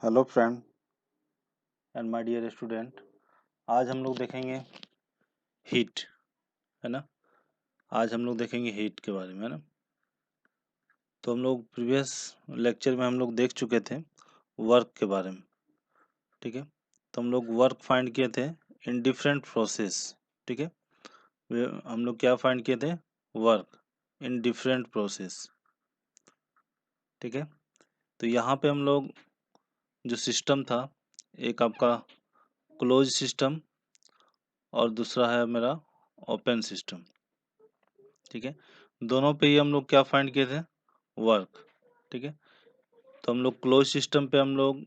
Hello friend and my dear student. आज हम लोग देखेंगे हीट, है ना। आज हम लोग देखेंगे हीट के बारे में, है ना। तो हम लोग प्रीवियस लेक्चर में हम लोग देख चुके थे वर्क के बारे में, ठीक है। तो हम लोग वर्क फाइंड किए थे इन डिफरेंट प्रोसेस, ठीक है। हम लोग क्या फाइंड किए थे? वर्क इन डिफरेंट प्रोसेस, ठीक है। तो यहाँ पे हम लोग जो सिस्टम था, एक आपका क्लोज सिस्टम और दूसरा है मेरा ओपन सिस्टम, ठीक है। दोनों पे ही हम लोग क्या फाइंड किए थे? वर्क, ठीक है। तो हम लोग क्लोज सिस्टम पे हम लोग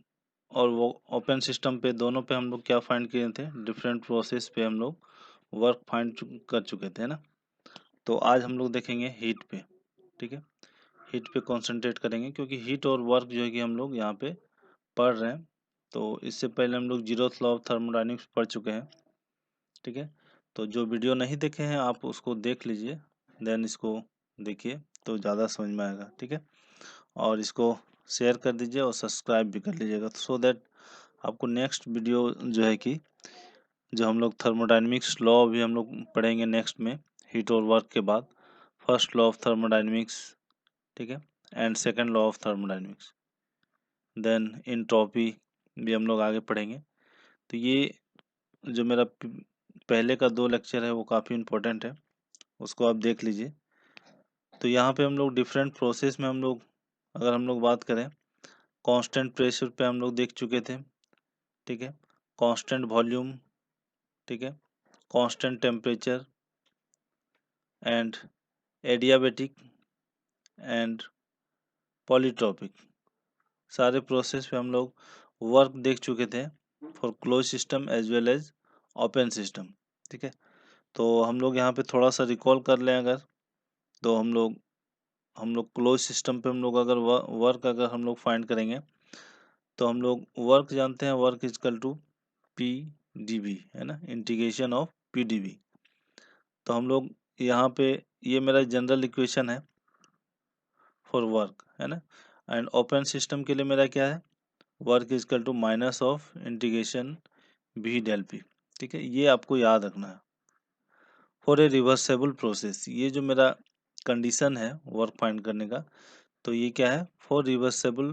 और वो ओपन सिस्टम पे, दोनों पे हम लोग क्या फाइंड किए थे? डिफरेंट प्रोसेस पे हम लोग वर्क फाइंड कर चुके थे, है ना। तो आज हम लोग देखेंगे हीट पे, ठीक है। हीट पे कंसंट्रेट करेंगे क्योंकि हीट और वर्क जो है कि हम लोग यहाँ पे पढ़ रहे हैं। तो इससे पहले हम लोग जीरोथ लॉ ऑफ थर्मोडायनेमिक्स पढ़ चुके हैं, ठीक है। तो जो वीडियो नहीं देखे हैं आप उसको देख लीजिए, देन इसको देखिए तो ज़्यादा समझ में आएगा, ठीक है। और इसको शेयर कर दीजिए और सब्सक्राइब भी कर लीजिएगा, सो दैट आपको नेक्स्ट वीडियो जो है कि जो हम लोग थर्मोडायनेमिक्स लॉ भी हम लोग पढ़ेंगे नेक्स्ट में, हीट और वर्क के बाद। फर्स्ट लॉ ऑफ थर्मोडायनेमिक्स, ठीक है, and second law of thermodynamics, then entropy भी हम लोग आगे पढ़ेंगे। तो ये जो मेरा पहले का 2 लेक्चर है वो काफ़ी इम्पोर्टेंट है, उसको आप देख लीजिए। तो यहाँ पे हम लोग डिफरेंट प्रोसेस में हम लोग, अगर हम लोग बात करें, कांस्टेंट प्रेशर पे हम लोग देख चुके थे, ठीक है। कांस्टेंट वॉल्यूम, ठीक है। Constant temperature and adiabatic and polytropic, सारे प्रोसेस पे हम लोग वर्क देख चुके थे for close system as well as open system, ठीक है। तो हम लोग यहाँ पे थोड़ा सा रिकॉल कर लें अगर, तो हम लोग क्लोज सिस्टम पे हम लोग अगर वर्क अगर हम लोग फाइंड करेंगे तो हम लोग वर्क जानते हैं, work equal to P D V, है ना, integration of P D V. तो हम लोग यहाँ पे, ये मेरा जनरल इक्वेशन है फॉर वर्क, है ना। एंड ओपन सिस्टम के लिए मेरा क्या है? Work equal to minus of integration V del P, ठीक है। ये आपको याद रखना है फॉर ए रिवर्सेबल प्रोसेस। ये जो मेरा कंडीशन है वर्क फाइंड करने का, तो ये क्या है? फॉर रिवर्सेबल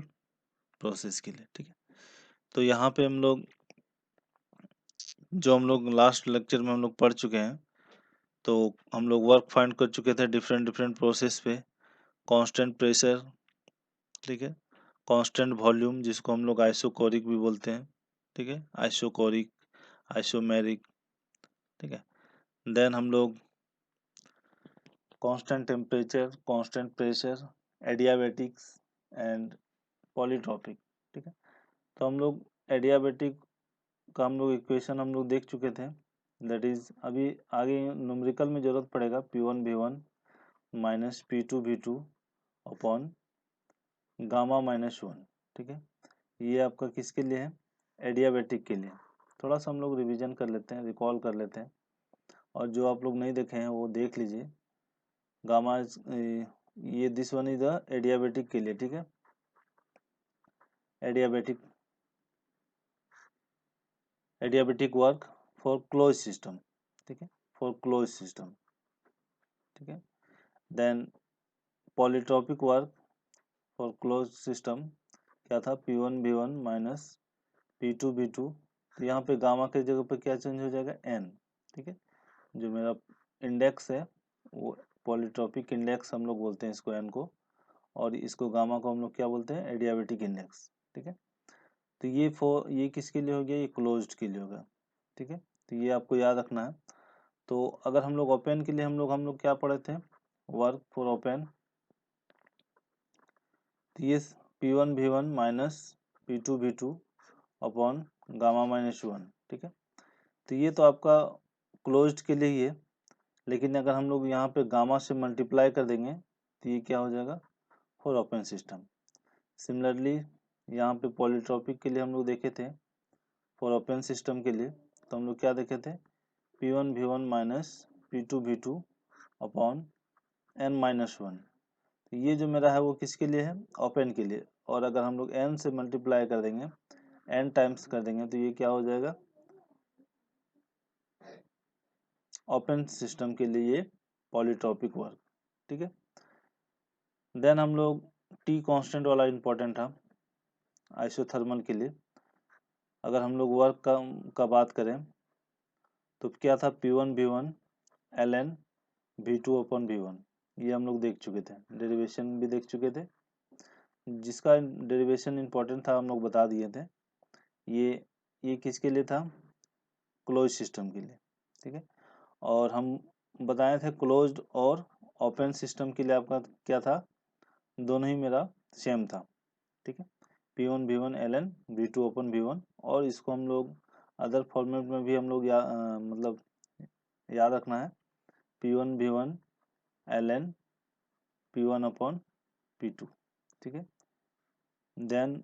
प्रोसेस के लिए, ठीक है। तो यहाँ पे हम लोग, जो हम लोग लास्ट लेक्चर में हम लोग पढ़ चुके हैं, तो हम लोग वर्क फाइंड कर चुके थे डिफरेंट डिफरेंट प्रोसेस पे। कांस्टेंट प्रेशर, ठीक है। कांस्टेंट वॉल्यूम जिसको हम लोग आइसोकोरिक भी बोलते हैं, ठीक है, आइसोकोरिक, आइसोमेरिक, ठीक है। देन हम लोग constant temperature, constant pressure, adiabatics and polytropic, ठीक है। तो हम लोग एडियाबेटिक का हम लोग इक्वेशन हम लोग देख चुके थे, दैट इज अभी आगे न्यूमेरिकल में जरूरत पड़ेगा P1 V1 minus P2 V2 upon gamma minus 1, ठीक है। ये आपका किसके लिए है? एडियाबेटिक के लिए। थोड़ा सा हम लोग रिवीजन कर लेते हैं, रिकॉल कर लेते हैं, और जो आप लोग नहीं देखे हैं वो देख लीजिए। गामा ये this one is the adiabatic के लिए, ठीक है। Adiabatic work for close system, ठीक है, फॉर क्लोज सिस्टम, ठीक है। Then polytropic work for close system क्या था? P1 V1 minus P2 V2। तो यहाँ पे गामा के जगह पे क्या चेंज हो जाएगा? n, ठीक है। जो मेरा इंडेक्स है वो पॉलीट्रॉपिक इंडेक्स हम लोग बोलते हैं इसको, n को, और इसको गामा को हम लोग क्या बोलते हैं? एडियाबेटिक इंडेक्स, ठीक है। तो ये किसके लिए हो गया? ये क्लोज्ड के लिए होगा, ठीक है। तो ये आपको याद रखना है। तो अगर हम लोग ओपन के लिए हम लोग क्या पढ़े थे? वर्क फॉर ओपन, तो ये P1 V1 minus P2 V2 upon gamma minus 1, ठीक है। तो ये तो आपका क्लोज्ड के लिए ही है, लेकिन अगर हम लोग यहाँ पे गामा से मल्टीप्लाई कर देंगे तो ये क्या हो जाएगा? For open system. सिमिलरली यहाँ पे पॉलीट्रॉपिक के लिए हम लोग देखे थे, फॉर ओपन सिस्टम के लिए तो हम लोग क्या देखे थे? P1 V1 minus P2 V2 upon n minus 1। तो ये जो मेरा है वो किसके लिए है? ओपन के लिए। और अगर हम लोग n से मल्टीप्लाई कर देंगे n टाइम्स कर देंगे तो ये क्या हो जाएगा, ओपन सिस्टम के लिए ये पॉलीट्रॉपिक वर्क। ठीक है, देन हम लोग टी कांस्टेंट वाला इम्पोर्टेंट था आइसोथर्मल के लिए। अगर हम लोग वर्क का बात करें तो क्या था, P1V1 ln V2 upon V1, ये हम लोग देख चुके थे, डेरिवेशन भी देख चुके थे। जिसका डेरिवेशन इंपॉर्टेंट था हम लोग बता दिए थे। ये किसके लिए था, क्लोज सिस्टम के लिए। ठीक है, और हम बताए थे क्लोज्ड और ओपन सिस्टम के लिए आपका क्या था, दोनों ही मेरा सेम था। ठीक है, P1V1 ln V2 अपन V1, और इसको हम लोग अदर फॉर्मेट में भी हम लोग मतलब याद रखना है, P1V1 ln P1 upon P2। ठीक है, देन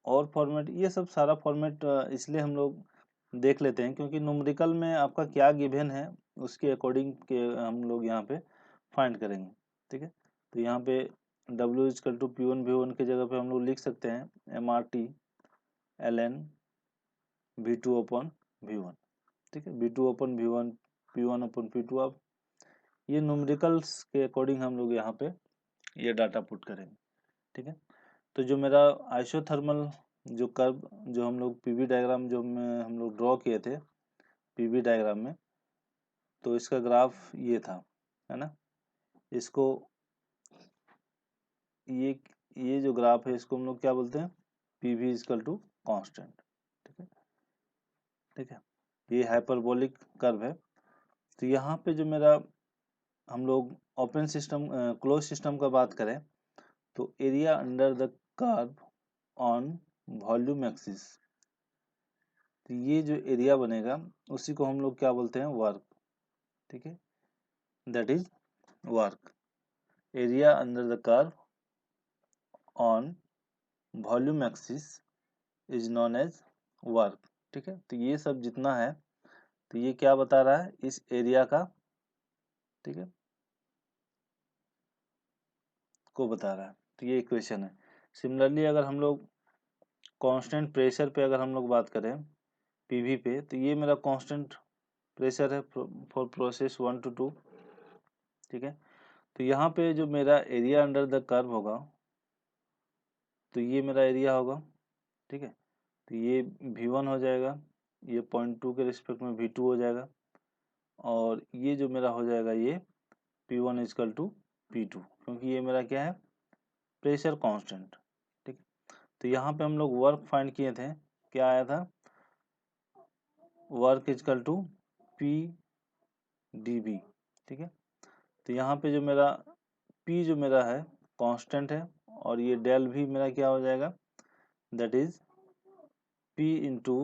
और फॉर्मेट, ये सब सारा फॉर्मेट इसलिए हम लोग देख लेते हैं क्योंकि न्यूमेरिकल में आपका क्या गिवन है उसके अकॉर्डिंग के हम लोग यहाँ पे फाइंड करेंगे। ठीक है, तो यहाँ पे W इजकल टू P1V1 की जगह पे हम लोग लिख सकते हैं MRT ln V2 upon V1। ठीक है, V2 upon V1, P1 upon P2। अब ये न्यूमेरिकल्स के अकॉर्डिंग हम लोग यहाँ पे ये डाटा पुट करेंगे। ठीक है, तो जो मेरा आइसोथर्मल जो कर्व जो हम लोग पीवी डायग्राम जो में हम लोग ड्रॉ किए थे पीवी डायग्राम में, तो इसका ग्राफ ये था, है ना। इसको ये जो ग्राफ है इसको हम लोग क्या बोलते हैं, पीवी इजकल टू कांस्टेंट। ठीक है, ठीक है, ये हाइपरबोलिक कर्व है। तो यहाँ पे जो मेरा हम लोग ओपन सिस्टम क्लोज सिस्टम का बात करें तो area under the curve on volume axis, तो ये जो एरिया बनेगा उसी को हम लोग क्या बोलते हैं, वर्क। ठीक है, that is work, area under the curve on volume axis is known as work. ठीक है, तो ये सब जितना है तो ये क्या बता रहा है, इस एरिया का, ठीक है, को बता रहा है। तो ये इक्वेशन है। सिमिलरली अगर हम लोग कांस्टेंट प्रेशर पे अगर हम लोग बात करें पीवी पे, तो ये मेरा कांस्टेंट प्रेशर है फॉर प्रोसेस 1 to 2। ठीक है, तो यहाँ पे जो मेरा एरिया अंडर द कर्व होगा तो ये मेरा एरिया होगा। ठीक है, तो ये V1 हो जाएगा, ये 0.2 के रिस्पेक्ट में V2 हो जाएगा, और ये जो मेरा हो जाएगा ये P1 इजकल टू P2, क्योंकि ये मेरा क्या है, प्रेशर कांस्टेंट। ठीक है, तो यहाँ पे हम लोग वर्क फाइंड किए थे, क्या आया था, वर्क इजकल टू P/dV। ठीक है, तो यहाँ पे जो मेरा P जो मेरा है कांस्टेंट है, और ये डेल भी मेरा क्या हो जाएगा, that is P into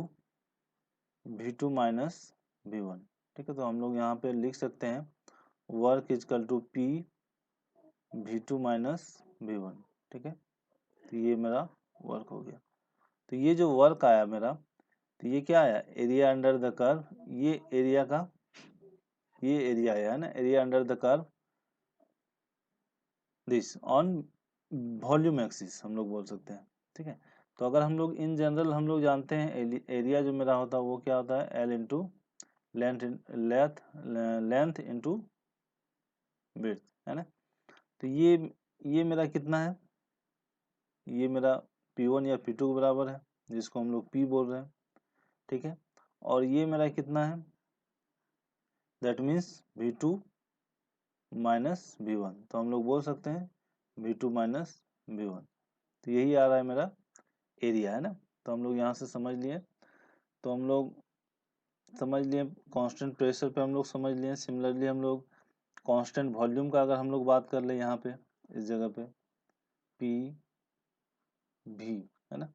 V2 minus V1। ठीक है, तो हम लोग यहाँ पे लिख सकते हैं work equal to P V2 minus V1। ठीक है, तो ये मेरा वर्क हो गया। तो ये जो वर्क आया मेरा, तो ये क्या आया, एरिया अंडर द कर्व, ये एरिया का ये एरिया आया है ना, area under the curve this on volume axis हम लोग बोल सकते हैं। ठीक है, तो अगर हम लोग इन जनरल हम लोग जानते हैं एरिया जो मेरा होता है वो क्या होता है, L into length length into width, है ना। तो ये मेरा कितना है, ये मेरा P1 या P2 के बराबर है, जिसको हम लोग P बोल रहे हैं। ठीक है, और ये मेरा कितना है, that means V2 minus V1, तो हम लोग बोल सकते हैं V2 माइनस V1। तो यही आ रहा है मेरा एरिया, है ना। तो हम लोग यहाँ से समझ लिए, तो हम लोग समझ लिए कांस्टेंट प्रेशर पे हम लोग समझ लिए। सिमिलरली हम लोग कांस्टेंट वॉल्यूम का अगर हम लोग बात कर ले यहाँ पे इस जगह पे P V, है ना।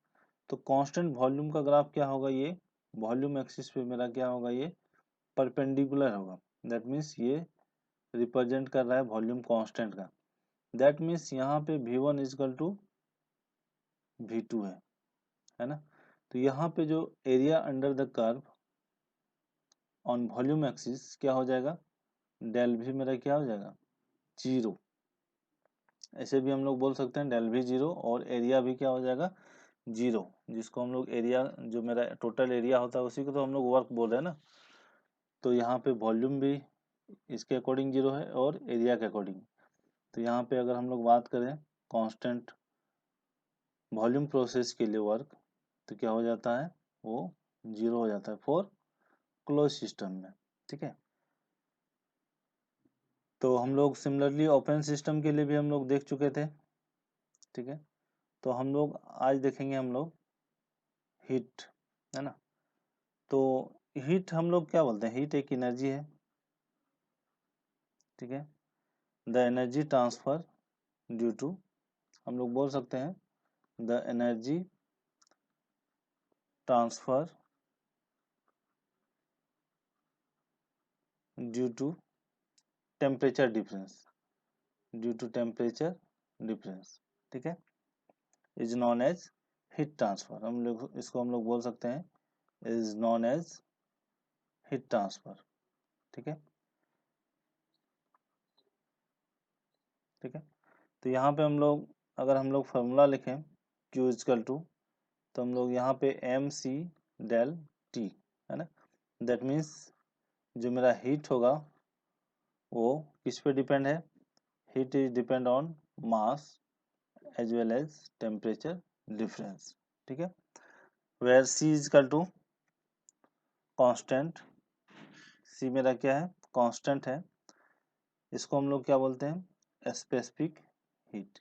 तो कांस्टेंट वॉल्यूम का ग्राफ क्या होगा, ये वॉल्यूम एक्सिस पे मेरा क्या होगा, ये परपेंडिकुलर होगा। दैट मीन्स ये रिप्रेजेंट कर रहा है वॉल्यूम कांस्टेंट का। दैट मीन्स यहाँ पे V1 इजकल टू V2 है ना। तो यहाँ पे जो area under the curve on volume axis क्या हो जाएगा, डेल भी मेरा क्या हो जाएगा, 0। ऐसे भी हम लोग बोल सकते हैं डेल भी 0, और एरिया भी क्या हो जाएगा, जीरो, जिसको हम लोग एरिया, जो मेरा टोटल एरिया होता है उसी को तो हम लोग वर्क बोल रहे हैं ना। तो यहाँ पे वॉल्यूम भी इसके अकॉर्डिंग जीरो है और एरिया के अकॉर्डिंग। तो यहाँ पे अगर हम लोग बात करें कांस्टेंट वॉल्यूम प्रोसेस के लिए वर्क, तो क्या हो जाता है, वो जीरो हो जाता है फॉर क्लोज सिस्टम में। ठीक है, तो हम लोग सिमिलरली ओपन सिस्टम के लिए भी हम लोग देख चुके थे। ठीक है, तो हम लोग आज देखेंगे हम लोग हीट, है ना। तो हीट हम लोग क्या बोलते हैं, हीट एक एनर्जी है। ठीक है, the energy transfer due to, हम लोग बोल सकते हैं the energy transfer due to temperature difference, due to temperature difference. ठीक है, is known as heat transfer, हम लोग इसको हम लोग बोल सकते हैं is known as heat transfer. ठीक है, ठीक है, तो यहाँ पे हम लोग, अगर हम लोग फार्मूला लिखें Q इजकल टू, तो हम लोग यहाँ पे एम सी डेल टी, है ना। दैट मीन्स जो मेरा हीट होगा वो किस पे डिपेंड है, heat is depend on mass as well as temperature difference. ठीक है, where C is equal to constant, C मेरा क्या है, कांस्टेंट है। इसको हम लोग क्या बोलते हैं, स्पेसिफिक हीट।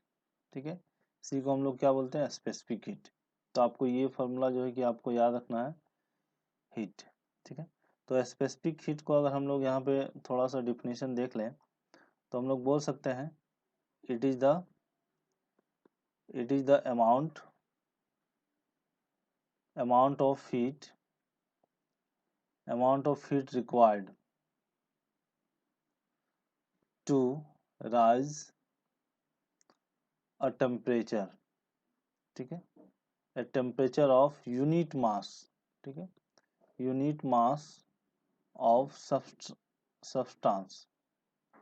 ठीक है, सी को हम लोग क्या बोलते हैं, स्पेसिफिक हीट। तो आपको ये फॉर्मूला जो है कि आपको याद रखना है, हीट। ठीक है, तो स्पेसिफिक हीट को अगर हम लोग यहाँ पे थोड़ा सा डिफिनेशन देख लें, तो हम लोग बोल सकते हैं it is the amount of heat required to raise a temperature. ठीक है, a temperature of unit mass, ठीक है, यूनिट मास ऑफ substance।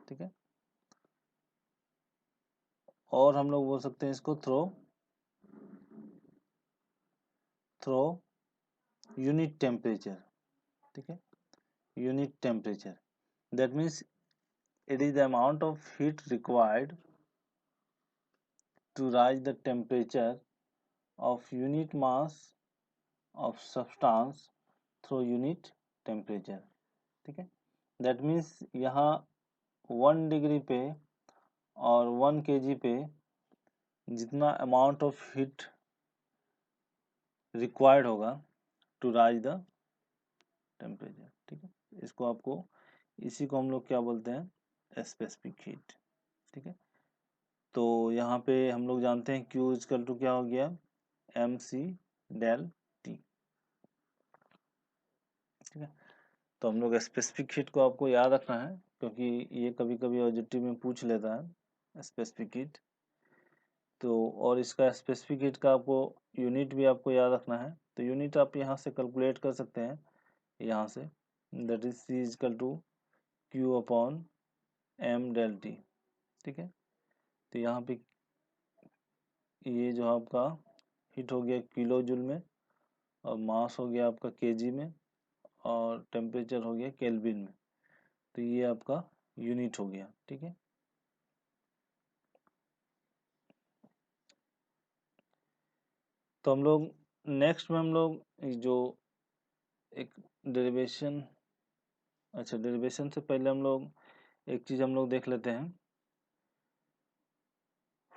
ठीक है, और हम लोग बोल सकते हैं इसको थ्रो यूनिट टेम्परेचर। ठीक है, unit temperature, that means it is the amount of heat required to rise the temperature of unit mass of substance through unit temperature। ठीक है, दैट मीन्स यहाँ 1 डिग्री पे और 1 kg पे जितना अमाउंट ऑफ हीट रिक्वायर्ड होगा to rise the temperature. ठीक है, इसको आपको, इसी को हम लोग क्या बोलते हैं, स्पेसिफिक हीट। ठीक है, तो यहाँ पे हम लोग जानते हैं Q इजकल टू क्या हो गया, एम सी डेल टी। ठीक है, तो हम लोग स्पेसिफिक हीट को आपको याद रखना है, क्योंकि ये कभी कभी ऑब्जेक्टिव में पूछ लेता है स्पेसिफिक हीट। तो और इसका स्पेसिफिक हीट का आपको यूनिट भी आपको याद रखना है। तो यूनिट आप यहाँ से कैलकुलेट कर सकते हैं, यहाँ से, that is C is equal to Q upon M del T. ठीक है, तो यहाँ पे ये जो आपका हीट हो गया किलो जूल में, और मास हो गया आपका केजी में, और टेम्परेचर हो गया केल्विन में। तो ये आपका यूनिट हो गया। ठीक है, तो हम लोग नेक्स्ट में हम लोग जो एक डेरिवेशन, अच्छा डेरिवेशन से पहले हम लोग एक चीज हम लोग देख लेते हैं,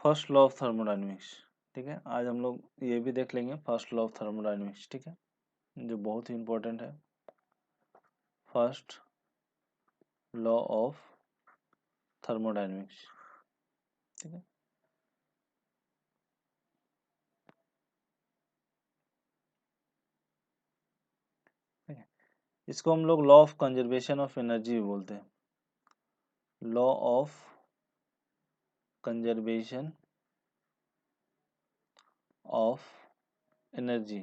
फर्स्ट लॉ ऑफ थर्मोडायनेमिक्स। ठीक है, आज हम लोग ये भी देख लेंगे फर्स्ट लॉ ऑफ थर्मोडायनेमिक्स। ठीक है, जो बहुत ही इंपॉर्टेंट है, फर्स्ट लॉ ऑफ थर्मोडायनेमिक्स। ठीक है, ठीक है, इसको हम लोग law of conservation of energy भी बोलते हैं, law of conservation of energy.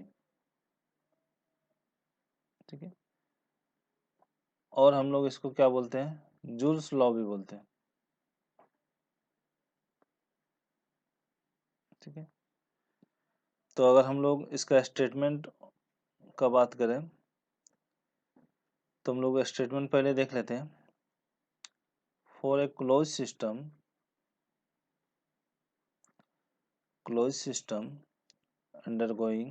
ठीक है, और हम लोग इसको क्या बोलते हैं, जूल्स लॉ भी बोलते हैं। ठीक है, तो अगर हम लोग इसका स्टेटमेंट का बात करें तो हम लोग स्टेटमेंट पहले देख लेते हैं। For a close system undergoing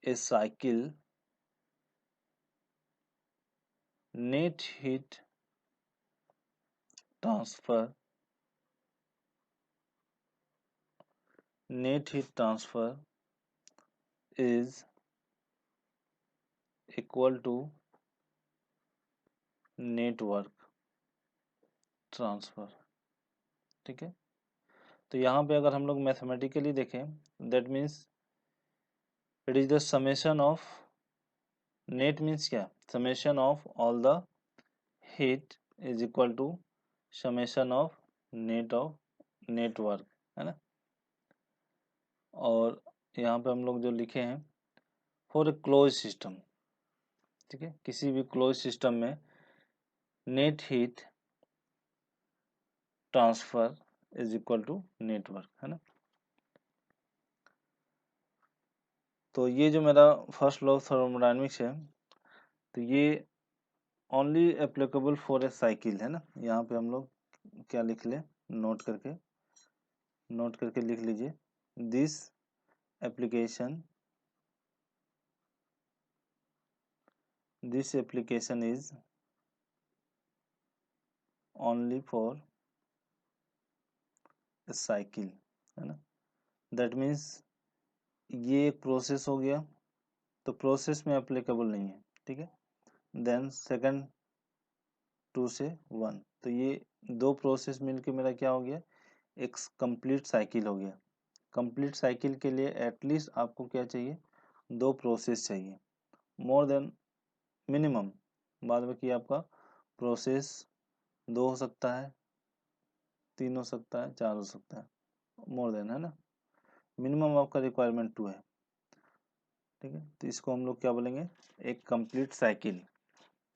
a cycle, net heat transfer is equal to net work transfer। ठीक है, तो यहाँ पे अगर हम लोग मैथमेटिकली देखें, that means it is the summation of, net means क्या, summation of all the heat is equal to summation of net work, है ना। और यहाँ पे हम लोग जो लिखे हैं, फॉर ए क्लोज सिस्टम, ठीक है, किसी भी क्लोज सिस्टम में net heat transfer is equal to net work, है ना। तो ये जो मेरा फर्स्ट लॉ ऑफ थर्मोडायनेमिक्स है, तो ये only applicable for a cycle, है ना। यहाँ पे हम लोग क्या लिख ले, नोट करके लिख लीजिए, this application is only for a cycle, है ना। दैट मीन्स ये एक प्रोसेस हो गया, तो प्रोसेस में एप्लीकेबल नहीं है, ठीक है। देन सेकंड 2 से 1, तो ये दो प्रोसेस मिलके मेरा क्या हो गया, एक कंप्लीट साइकिल हो गया। कंप्लीट साइकिल के लिए एटलीस्ट आपको क्या चाहिए, दो प्रोसेस चाहिए, मोर देन मिनिमम, बाद में कि आपका प्रोसेस 2 हो सकता है, 3 हो सकता है, 4 हो सकता है, मोर देन, है ना। मिनिमम आपका रिक्वायरमेंट 2 है, ठीक है। तो इसको हम लोग क्या बोलेंगे, एक कंप्लीट साइकिल।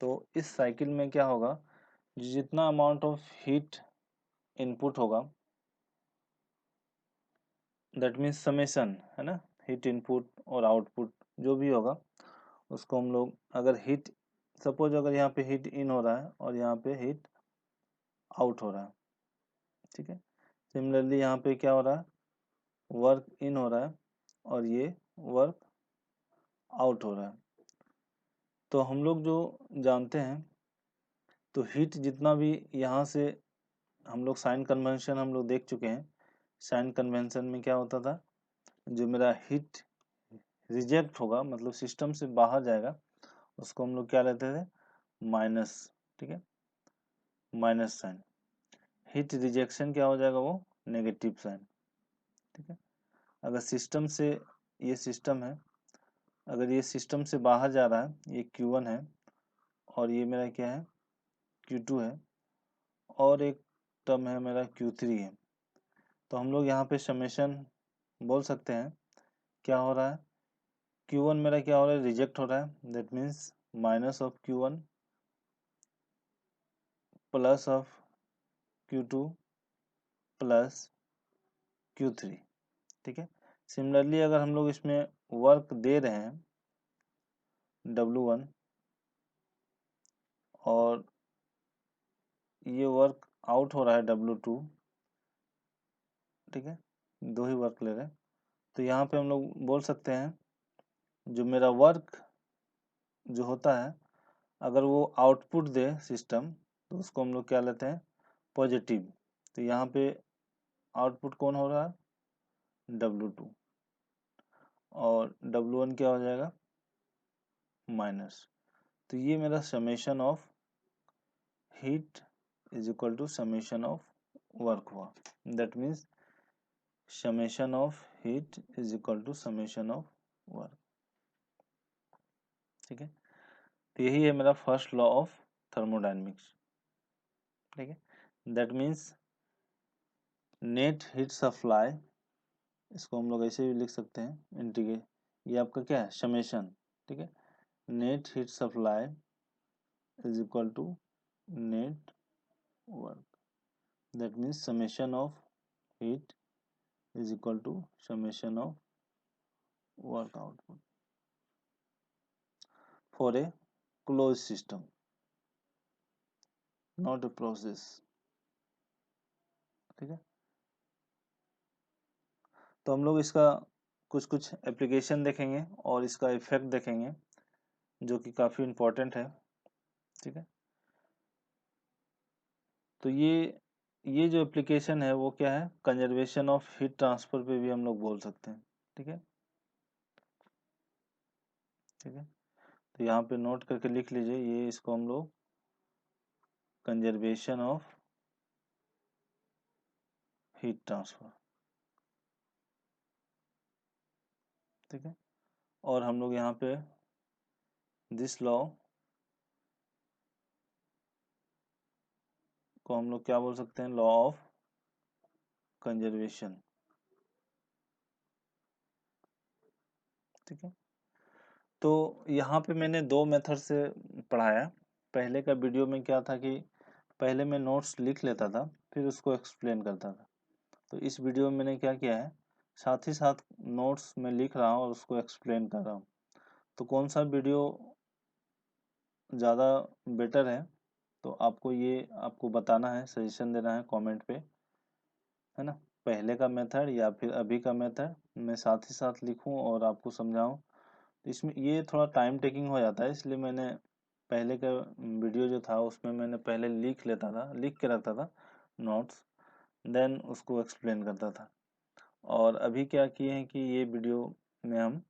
तो इस साइकिल में क्या होगा, जितना अमाउंट ऑफ हीट इनपुट होगा, दैट मीन्स समेशन, है ना, हीट इनपुट और आउटपुट जो भी होगा, उसको हम लोग, अगर हीट, सपोज अगर यहाँ पे हीट इन हो रहा है और यहाँ पे हीट आउट हो रहा है, ठीक है। सिमिलरली यहाँ पे क्या हो रहा है, वर्क इन हो रहा है और ये वर्क आउट हो रहा है। तो हम लोग जो जानते हैं, तो हीट जितना भी यहाँ से हम लोग साइन कन्वेंशन हम लोग देख चुके हैं। साइन कन्वेंशन में क्या होता था, जो मेरा हीट रिजेक्ट होगा, मतलब सिस्टम से बाहर जाएगा, उसको हम लोग क्या लेते थे, माइनस, ठीक है, माइनस साइन। हीट रिजेक्शन क्या हो जाएगा, वो नेगेटिव साइन, ठीक है। अगर सिस्टम से, ये सिस्टम है, अगर ये सिस्टम से बाहर जा रहा है, ये Q1 है और ये मेरा क्या है, Q2 है, और एक टर्म है मेरा Q3 है। तो हम लोग यहाँ पे समेशन बोल सकते हैं, क्या हो रहा है, Q1 मेरा क्या हो रहा है, रिजेक्ट हो रहा है, that means minus of Q1 plus of Q2 plus Q3, ठीक है। सिमिलरली अगर हम लोग इसमें वर्क दे रहे हैं W1 और ये वर्क आउट हो रहा है W2, ठीक है, दो ही वर्क ले रहे हैं, तो यहाँ पे हम लोग बोल सकते हैं, जो मेरा वर्क जो होता है, अगर वो आउटपुट दे सिस्टम, तो उसको हम लोग क्या लेते हैं, पॉजिटिव। तो यहाँ पे आउटपुट कौन हो रहा है, W2, और W1 क्या हो जाएगा, माइनस। तो ये मेरा summation of heat is equal to summation of work हुआ। That means summation of heat is equal to summation of work, ठीक है। तो यही है मेरा फर्स्ट लॉ ऑफ थर्मोडायनेमिक्स, ठीक है। That means net heat supply, इसको हम लोग ऐसे भी लिख सकते हैं, इंटीग्रेट, ये आपका क्या है, समेशन, ठीक है। Net heat supply is equal to net work, that means summation of heat is equal to summation of work output for a close system, not a process. ठीक है, तो हम लोग इसका कुछ कुछ एप्लीकेशन देखेंगे और इसका इफेक्ट देखेंगे जो कि काफ़ी इम्पोर्टेंट है। ठीक है, तो ये जो एप्लीकेशन है वो क्या है, कंजर्वेशन ऑफ हीट ट्रांसफर पे भी हम लोग बोल सकते हैं। ठीक है, ठीक है, तो यहाँ पे नोट करके लिख लीजिए, ये इसको हम लोग कंजर्वेशन ऑफ हीट ट्रांसफर। ठीक है, और हम लोग यहाँ पे दिस लॉ को हम लोग क्या बोल सकते हैं, लॉ ऑफ कंजर्वेशन। ठीक है, तो यहाँ पे मैंने दो मेथड से पढ़ाया। पहले का वीडियो में क्या था कि पहले मैं नोट्स लिख लेता था फिर उसको एक्सप्लेन करता था। तो इस वीडियो में मैंने क्या किया है, साथ ही साथ नोट्स में लिख रहा हूँ और उसको एक्सप्लेन कर रहा हूँ। तो कौन सा वीडियो ज़्यादा बेटर है, तो आपको बताना है, सजेशन देना है कमेंट पे, है ना। पहले का मेथड या फिर अभी का मेथड, मैं साथ ही साथ लिखूं और आपको समझाऊं। तो इसमें ये थोड़ा टाइम टेकिंग हो जाता है, इसलिए मैंने पहले का वीडियो जो था उसमें मैंने पहले लिख के रखता था नोट्स, देन उसको एक्सप्लेन करता था। और अभी क्या किए हैं कि ये वीडियो में हम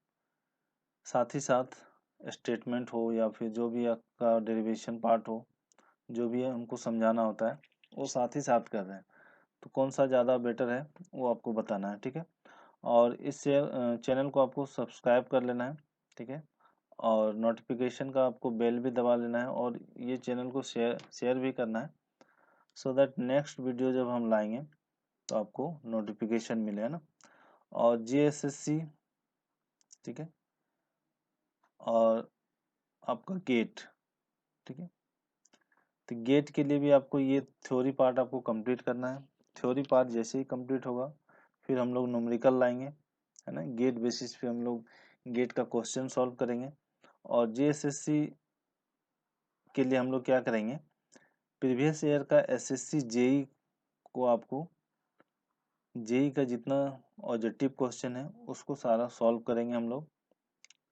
साथ ही साथ स्टेटमेंट हो या फिर जो भी आपका डेरिवेशन पार्ट हो, जो भी हमको समझाना होता है वो साथ ही साथ कर रहे हैं। तो कौन सा ज़्यादा बेटर है वो आपको बताना है। ठीक है, और इस चैनल को आपको सब्सक्राइब कर लेना है। ठीक है, और नोटिफिकेशन का आपको बेल भी दबा लेना है और ये चैनल को शेयर भी करना है, सो दैट नेक्स्ट वीडियो जब हम लाएंगे तो आपको नोटिफिकेशन मिले, है ना। और जीएसएससी, ठीक है, और आपका गेट। ठीक है, तो गेट के लिए भी आपको ये थ्योरी पार्ट आपको कंप्लीट करना है। थ्योरी पार्ट जैसे ही कंप्लीट होगा फिर हम लोग न्यूमेरिकल लाएंगे, है ना। गेट बेसिस पे हम लोग गेट का क्वेश्चन सॉल्व करेंगे। और जीएसएससी के लिए हम लोग क्या करेंगे, प्रीवियस ईयर का एसएससी जेई को आपको जेई का जितना ऑब्जेक्टिव क्वेश्चन है उसको सारा सॉल्व करेंगे हम लोग।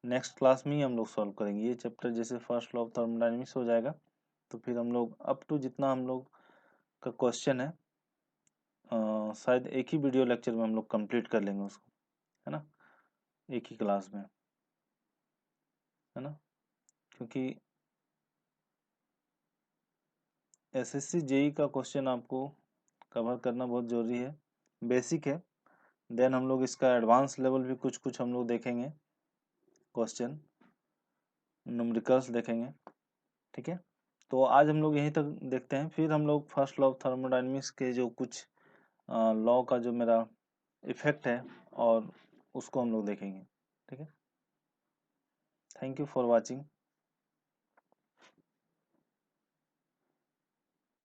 नेक्स्ट क्लास में ही हम लोग सॉल्व करेंगे ये चैप्टर। जैसे फर्स्ट लॉ ऑफ थर्मोडायनेमिक्स हो जाएगा तो फिर हम लोग अप टू जितना हम लोग का क्वेश्चन है शायद एक ही वीडियो लेक्चर में हम लोग कंप्लीट कर लेंगे उसको, है ना, एक ही क्लास में, है ना। क्योंकि एसएससी जेई का क्वेश्चन आपको कवर करना बहुत ज़रूरी है, बेसिक है। देन हम लोग इसका एडवांस लेवल भी कुछ कुछ हम लोग देखेंगे, क्वेश्चन न्यूमेरिकल्स देखेंगे। ठीक है, तो आज हम लोग यहीं तक देखते हैं, फिर हम लोग फर्स्ट लॉ ऑफ थर्मोडायनेमिक्स के जो कुछ लॉ का जो मेरा इफेक्ट है और उसको हम लोग देखेंगे। ठीक है, थैंक यू फॉर वाचिंग।